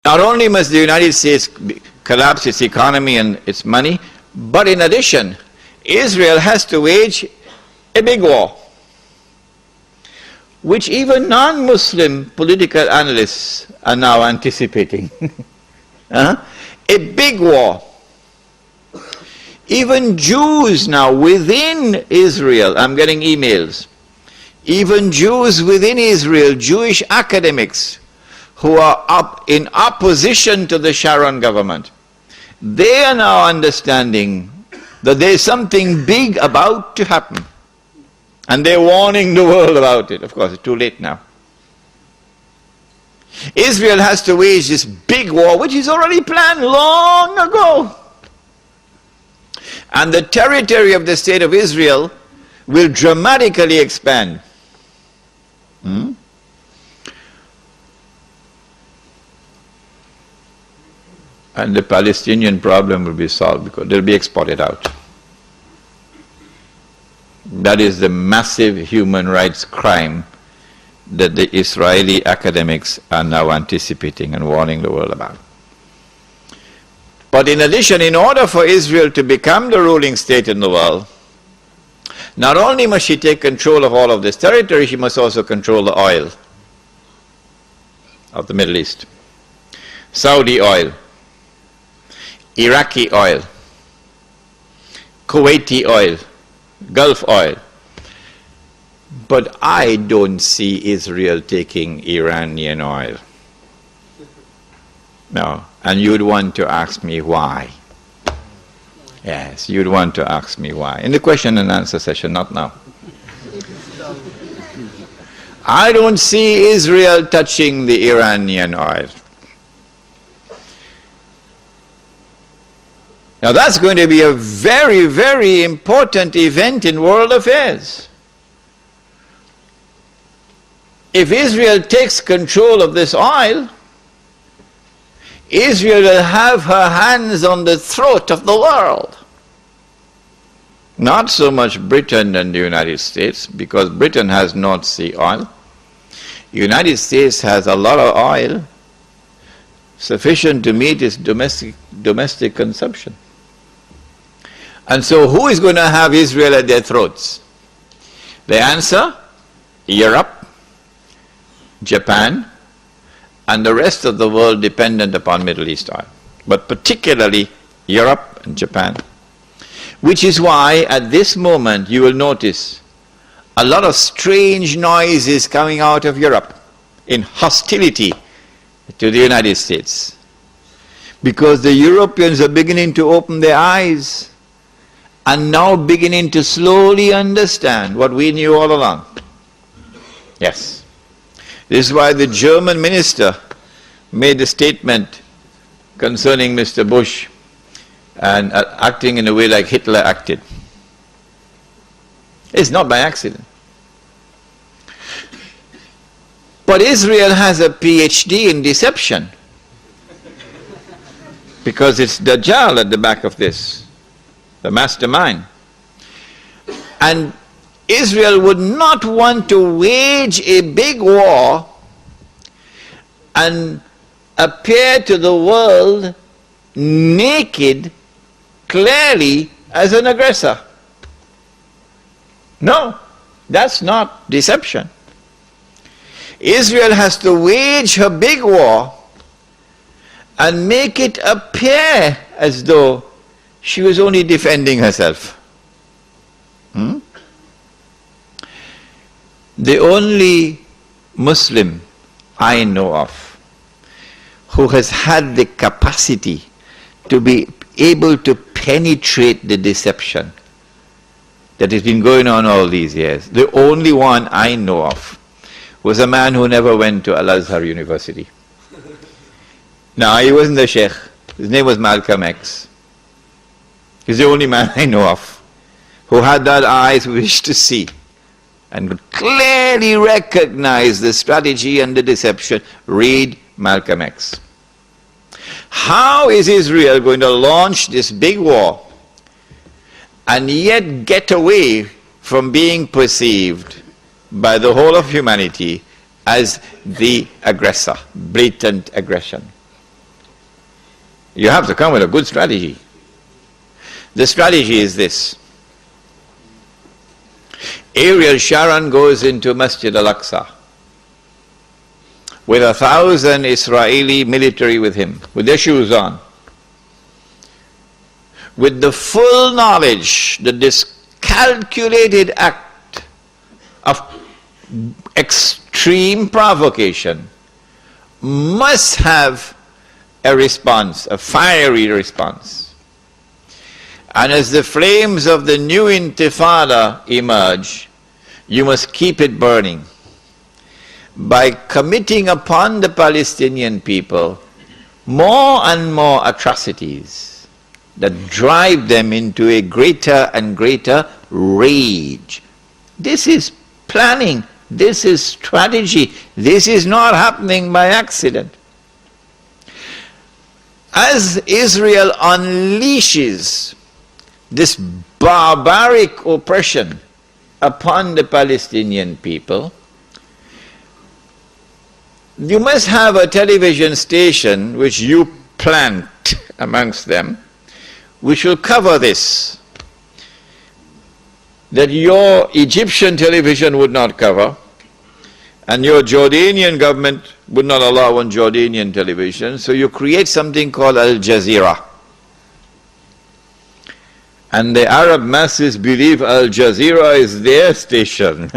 Not only must the United States collapse its economy and its money, but in addition, Israel has to wage a big war, which even non-Muslim political analysts are now anticipating. A big war. Even Jews now within Israel, I'm getting emails, even Jews within Israel, Jewish academics who are up in opposition to the Sharon government, they are now understanding that there is something big about to happen. And they're warning the world about it. Of course, it's too late now. Israel has to wage this big war, which is already planned long ago. And the territory of the state of Israel will dramatically expand. And the Palestinian problem will be solved because they'll be exported out. That is the massive human rights crime that the Israeli academics are now anticipating and warning the world about. But in addition, in order for Israel to become the ruling state in the world, not only must she take control of all of this territory, she must also control the oil of the Middle East. Saudi oil, Iraqi oil, Kuwaiti oil, Gulf oil. But I don't see Israel taking Iranian oil. No. And you'd want to ask me why. Yes, you'd want to ask me why. In the question and answer session, not now. I don't see Israel touching the Iranian oil. Now that's going to be a very, very important event in world affairs. If Israel takes control of this oil, Israel will have her hands on the throat of the world. Not so much Britain and the United States, because Britain has North Sea oil. The United States has a lot of oil, sufficient to meet its domestic consumption. And so who is going to have Israel at their throats? The answer, Europe, Japan, and the rest of the world dependent upon Middle East oil, but particularly Europe and Japan. Which is why at this moment you will notice a lot of strange noises coming out of Europe in hostility to the United States. Because the Europeans are beginning to open their eyes and now beginning to slowly understand what we knew all along. Yes. This is why the German minister made a statement concerning Mr. Bush and acting in a way like Hitler acted. It's not by accident. But Israel has a PhD in deception, because it's Dajjal at the back of this, the mastermind. And Israel would not want to wage a big war and appear to the world naked, clearly as an aggressor. No, that's not deception. Israel has to wage her big war and make it appear as though she was only defending herself. The only Muslim I know of who has had the capacity to be able to penetrate the deception that has been going on all these years, the only one I know of, was a man who never went to Al-Azhar University. Now, he wasn't the Sheikh. His name was Malcolm X. He's the only man I know of who had that eyes wish to see and could clearly recognize the strategy and the deception. Read Malcolm X. How is Israel going to launch this big war and yet get away from being perceived by the whole of humanity as the aggressor, blatant aggression? You have to come with a good strategy. The strategy is this. Ariel Sharon goes into Masjid al-Aqsa with 1,000 Israeli military with him, with their shoes on, with the full knowledge that this calculated act of extreme provocation must have a response, a fiery response. And as the flames of the new intifada emerge, you must keep it burning by committing upon the Palestinian people more and more atrocities that drive them into a greater and greater rage. This is planning, this is strategy, this is not happening by accident. As Israel unleashes this barbaric oppression upon the Palestinian people, you must have a television station which you plant amongst them, which will cover this, that your Egyptian television would not cover, and your Jordanian government would not allow on Jordanian television, so you create something called Al Jazeera. And the Arab masses believe Al Jazeera is their station.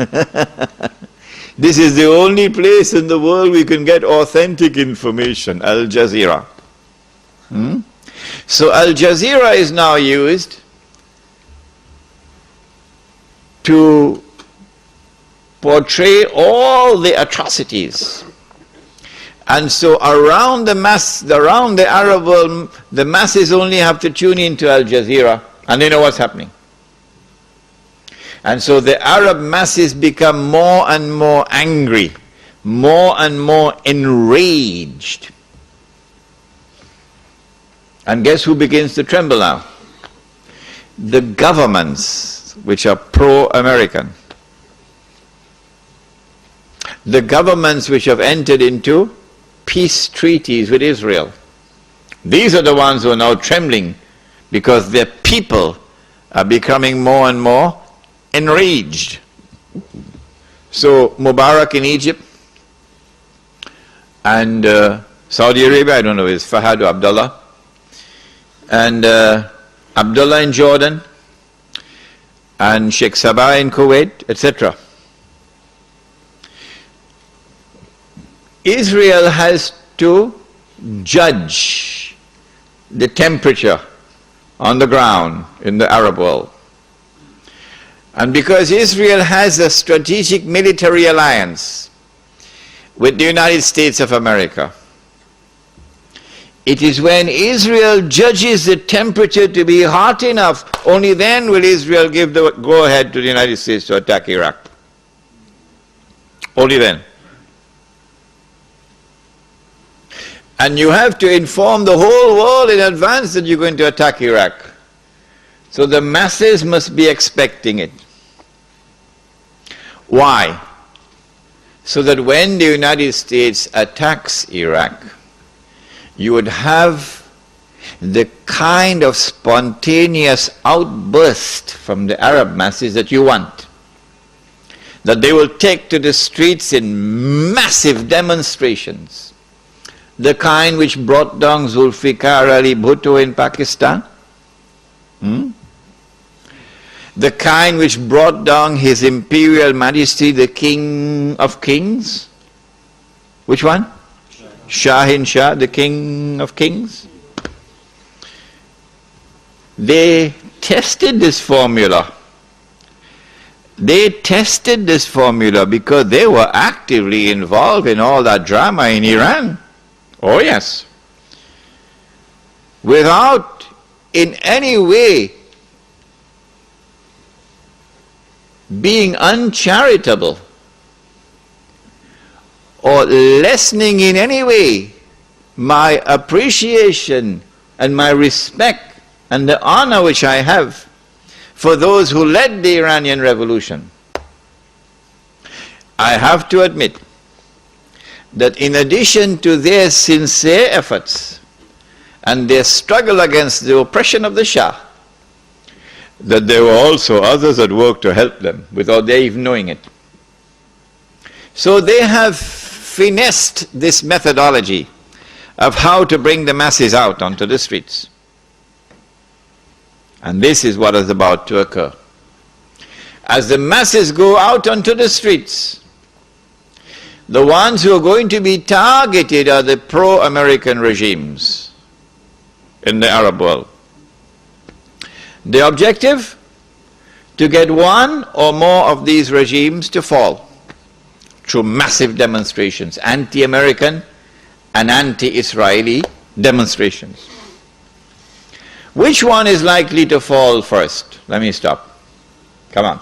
This is the only place in the world we can get authentic information, Al Jazeera. So Al Jazeera is now used to portray all the atrocities. And so around the Arab world, the masses only have to tune into Al Jazeera and they know what's happening. And so the Arab masses become more and more angry, more and more enraged. And guess who begins to tremble now? The governments which are pro-American. The governments which have entered into peace treaties with Israel. These are the ones who are now trembling because their people are becoming more and more enraged. So Mubarak in Egypt and Saudi Arabia, I don't know, is Fahad or Abdullah, and Abdullah in Jordan, and Sheikh Sabah in Kuwait, etc. Israel has to judge the temperature on the ground in the Arab world. And because Israel has a strategic military alliance with the United States of America, it is when Israel judges the temperature to be hot enough, only then will Israel give the go-ahead to the United States to attack Iraq. Only then. And you have to inform the whole world in advance that you're going to attack Iraq. So the masses must be expecting it. Why? So that when the United States attacks Iraq, you would have the kind of spontaneous outburst from the Arab masses that you want. That they will take to the streets in massive demonstrations. The kind which brought down Zulfikar Ali Bhutto in Pakistan. The kind which brought down His Imperial Majesty, the King of Kings. Which one? Shahin Shah, the King of Kings. They tested this formula. They tested this formula because they were actively involved in all that drama in Iran. Oh yes. Without in any way being uncharitable or lessening in any way my appreciation and my respect and the honor which I have for those who led the Iranian Revolution. I have to admit that in addition to their sincere efforts and their struggle against the oppression of the Shah, that there were also others at work to help them without their even knowing it. So they have finessed this methodology of how to bring the masses out onto the streets. And this is what is about to occur. As the masses go out onto the streets, the ones who are going to be targeted are the pro-American regimes in the Arab world. The objective? To get one or more of these regimes to fall through massive demonstrations, anti-American and anti-Israeli demonstrations. Which one is likely to fall first? Let me stop. Come on.